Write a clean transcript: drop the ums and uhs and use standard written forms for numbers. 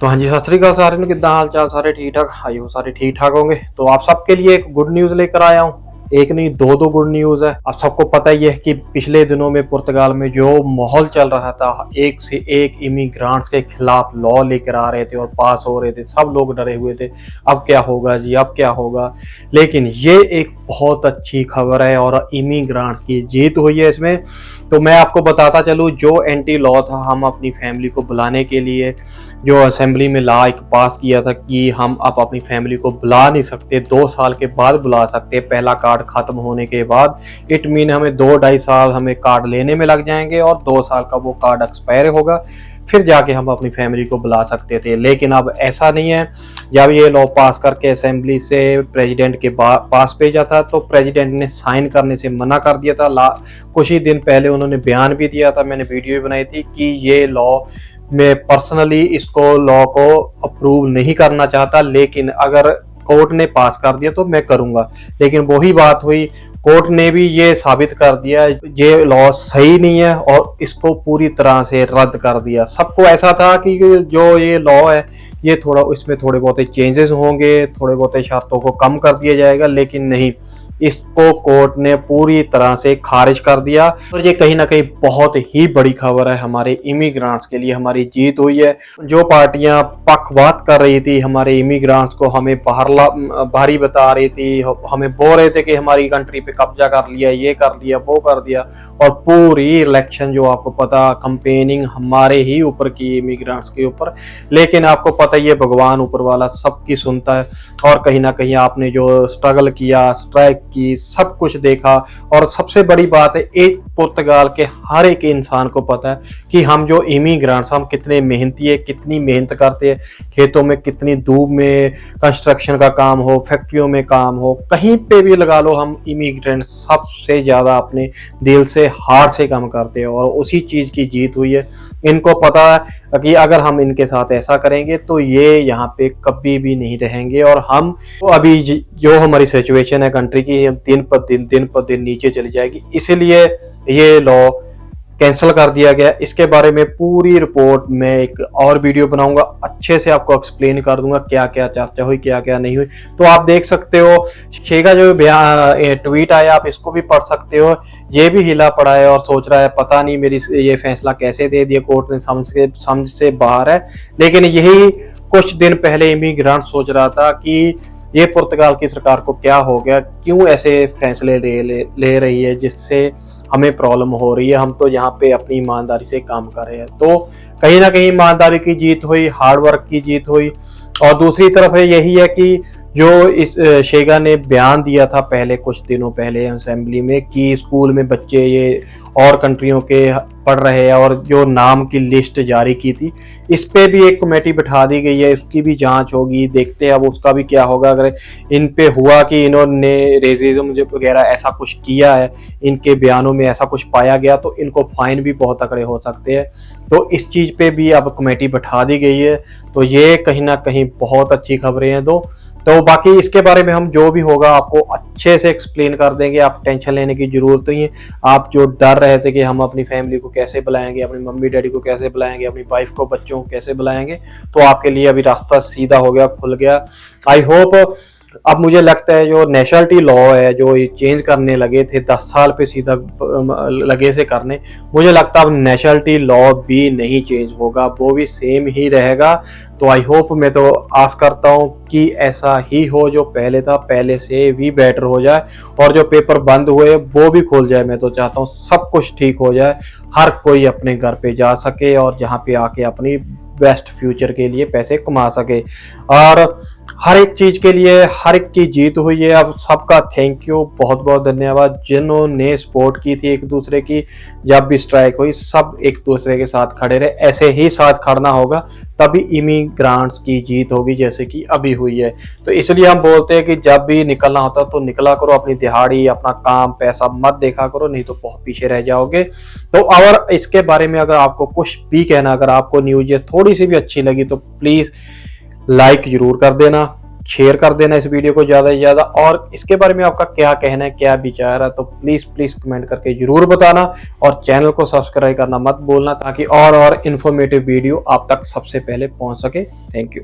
तो हाँ जी, सत श्री अकाल सारे किदा हाल चाल, सारे ठीक ठाक। आई हो सारे ठीक ठाक होंगे। तो आप सबके लिए एक गुड न्यूज लेकर आया हूँ। एक नहीं दो गुड न्यूज है। आप सबको पता ही है कि पिछले दिनों में पुर्तगाल में जो माहौल चल रहा था, एक से एक इमिग्रांट्स के खिलाफ लॉ लेकर आ रहे थे और पास हो रहे थे। सब लोग डरे हुए थे, अब क्या होगा जी, अब क्या होगा। लेकिन ये एक बहुत अच्छी खबर है और इमिग्रांट्स की जीत हुई है इसमें। तो मैं आपको बताता चलूँ, जो एंटी लॉ था, हम अपनी फैमिली को बुलाने के लिए जो असेंबली में ला एक पास किया था कि हम अब अपनी फैमिली को बुला नहीं सकते, 2 साल के बाद बुला सकते, पहला कार्ड खत्म होने के बाद। इट मीन हमें 2-2.5 साल हमें कार्ड लेने में लग जाएंगे और 2 साल का वो कार्ड एक्सपायर होगा, फिर जाके हम अपनी फैमिली को बुला सकते थे। लेकिन अब ऐसा नहीं है। जब ये लॉ पास करके असेंबली से प्रेसिडेंट के पास भेजा था, तो प्रेसिडेंट ने साइन करने से मना कर दिया था। कुछ ही दिन पहले उन्होंने बयान भी दिया था, मैंने वीडियो भी बनाई थी कि ये लॉ, मैं पर्सनली इसको लॉ को अप्रूव नहीं करना चाहता, लेकिन अगर कोर्ट ने पास कर दिया तो मैं करूंगा। लेकिन वही बात हुई, कोर्ट ने भी ये साबित कर दिया ये लॉ सही नहीं है और इसको पूरी तरह से रद्द कर दिया। सबको ऐसा था कि जो ये लॉ है ये थोड़ा, इसमें थोड़े बहुत चेंजेस होंगे, थोड़े बहुत शर्तों को कम कर दिया जाएगा, लेकिन नहीं, इसको कोर्ट ने पूरी तरह से खारिज कर दिया। और ये कहीं ना कहीं बहुत ही बड़ी खबर है हमारे इमिग्रांट्स के लिए, हमारी जीत हुई है। जो पार्टियां पक्षपात कर रही थी हमारे इमिग्रांट्स को, हमें बाहरी बता रही थी, हमें बोल रहे थे कि हमारी कंट्री पे कब्जा कर लिया, ये कर लिया, वो कर दिया, और पूरी इलेक्शन जो आपको पता कंपेनिंग हमारे ही ऊपर की, इमिग्रांट्स के ऊपर। लेकिन आपको पता ही है, भगवान ऊपर वाला सबकी सुनता है। और कहीं ना कहीं आपने जो स्ट्रगल किया, स्ट्राइक की, सब कुछ देखा। और सबसे बड़ी बात है, एक पुर्तगाल के हर एक इंसान को पता है कि हम जो इमिग्रेंट्स, हम कितने मेहनती है, कितनी मेहनत करते हैं, खेतों में कितनी धूप में कंस्ट्रक्शन का काम हो, फैक्ट्रियों में काम हो, कहीं पे भी लगा लो, हम इमिग्रेंट सबसे ज्यादा अपने दिल से, हार्ट से काम करते हैं। और उसी चीज की जीत हुई है। इनको पता है कि अगर हम इनके साथ ऐसा करेंगे तो ये यहाँ पे कभी भी नहीं रहेंगे। और हम तो अभी जो हमारी सिचुएशन है कंट्री की, दिन पर दिन नीचे चली जाएगी। इसीलिए ये लॉ कैंसिल कर दिया गया। इसके बारे में पूरी रिपोर्ट में एक और वीडियो बनाऊंगा, अच्छे से आपको एक्सप्लेन कर दूंगा क्या क्या चर्चा हुई, क्या क्या नहीं हुई। तो आप देख सकते हो, शेगा जो ट्वीट आया, आप इसको भी पढ़ सकते हो। ये भी हिला पड़ा है और सोच रहा है पता नहीं मेरी ये फैसला कैसे दे दिया कोर्ट ने, समझ से बाहर है। लेकिन यही कुछ दिन पहले इमिग्रेंट सोच रहा था कि ये पुर्तगाल की सरकार को क्या हो गया, क्यों ऐसे फैसले ले रही है जिससे हमें प्रॉब्लम हो रही है। हम तो यहाँ पे अपनी ईमानदारी से काम कर रहे हैं। तो कहीं ना कहीं ईमानदारी की जीत हुई, हार्डवर्क की जीत हुई। और दूसरी तरफ है यही है कि जो इस शेगा ने बयान दिया था पहले, कुछ दिनों पहले असेंबली में, कि स्कूल में बच्चे ये और कंट्रियों के पढ़ रहे हैं, और जो नाम की लिस्ट जारी की थी, इस पे भी एक कमेटी बिठा दी गई है, उसकी भी जांच होगी। देखते हैं अब उसका भी क्या होगा। अगर इन पे हुआ कि इन्होंने रेसिज्म वगैरह ऐसा कुछ किया है, इनके बयानों में ऐसा कुछ पाया गया, तो इनको फाइन भी बहुत तगड़े हो सकते हैं। तो इस चीज पे भी अब कमेटी बिठा दी गई है। तो ये कहीं ना कहीं बहुत अच्छी खबरें हैं। तो बाकी इसके बारे में हम जो भी होगा आपको अच्छे से एक्सप्लेन कर देंगे, आप टेंशन लेने की जरूरत नहीं है। आप जो डर रहे थे कि हम अपनी फैमिली को कैसे बुलाएंगे, अपनी मम्मी डैडी को कैसे बुलाएंगे, अपनी वाइफ को, बच्चों को कैसे बुलाएंगे, तो आपके लिए अभी रास्ता सीधा हो गया, खुल गया। I hope. अब मुझे लगता है जो नेशनलिटी लॉ है, जो ये चेंज करने लगे थे 10 साल पे सीधा लगे से करने, मुझे लगता है अब नेशनलिटी लॉ भी नहीं चेंज होगा, वो भी सेम ही रहेगा। तो आई होप, मैं तो आस करता हूँ कि ऐसा ही हो, जो पहले था पहले से भी बेटर हो जाए, और जो पेपर बंद हुए वो भी खुल जाए। मैं तो चाहता हूँ सब कुछ ठीक हो जाए, हर कोई अपने घर पे जा सके और जहाँ पे आके अपनी बेस्ट फ्यूचर के लिए पैसे कमा सके। और हर एक चीज के लिए हर एक की जीत हुई है। अब सबका थैंक यू, बहुत बहुत धन्यवाद जिन्होंने सपोर्ट की थी एक दूसरे की। जब भी स्ट्राइक हुई, सब एक दूसरे के साथ खड़े रहे, ऐसे ही साथ खड़ना होगा, तभी इमिग्रांट्स की जीत होगी, जैसे कि अभी हुई है। तो इसलिए हम बोलते हैं कि जब भी निकलना होता तो निकला करो, अपनी दिहाड़ी, अपना काम, पैसा मत देखा करो, नहीं तो बहुत पीछे रह जाओगे। तो और इसके बारे में अगर आपको कुछ भी कहना, अगर आपको न्यूज थोड़ी सी भी अच्छी लगी, तो प्लीज लाइक जरूर कर देना, शेयर कर देना इस वीडियो को ज्यादा से ज्यादा। और इसके बारे में आपका क्या कहना है, क्या विचार है, तो प्लीज प्लीज कमेंट करके जरूर बताना। और चैनल को सब्सक्राइब करना मत भूलना, ताकि और इंफॉर्मेटिव वीडियो आप तक सबसे पहले पहुंच सके। Thank you.